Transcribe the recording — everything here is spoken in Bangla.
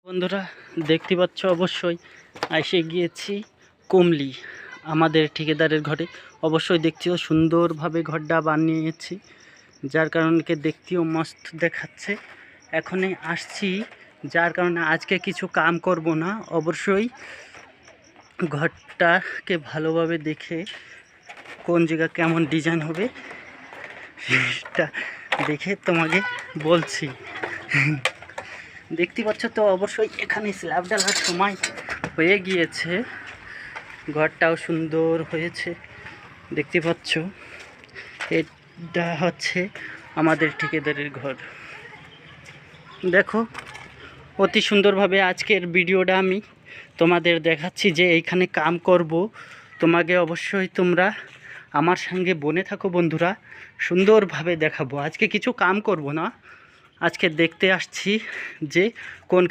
বন্ধুরা দেখতে পাচ্ছ অবশ্যই এসে গিয়েছি কুমলি আমাদের ঠিকাদারের ঘরে। অবশ্যই দেখতেও সুন্দরভাবে ঘরটা বানিয়েছি, যার কারণে দেখতেও মস্ত দেখাচ্ছে। এখনই আসছি, যার কারণে আজকে কিছু কাম করব না। অবশ্যই ঘরটাকে ভালোভাবে দেখে কোন জায়গা কেমন ডিজাইন হবে সেটা দেখে তোমাকে বলছি। দেখতে পাচ্ছ তো অবশ্যই এখানে স্ল্যাব ঢালার সময় হয়ে গিয়েছে, ঘরটাও সুন্দর হয়েছে। দেখতে পাচ্ছ এটা হচ্ছে আমাদের ঠিকাদারের ঘর। দেখো অতি সুন্দরভাবে আজকের ভিডিওটা আমি তোমাদের দেখাচ্ছি যে এইখানে কাম করব। তোমাকে অবশ্যই তোমরা আমার সঙ্গে বনে থাকো বন্ধুরা, সুন্দরভাবে দেখাবো। আজকে কিছু কাম করব না, আজকে দেখতে আসছি যে কোন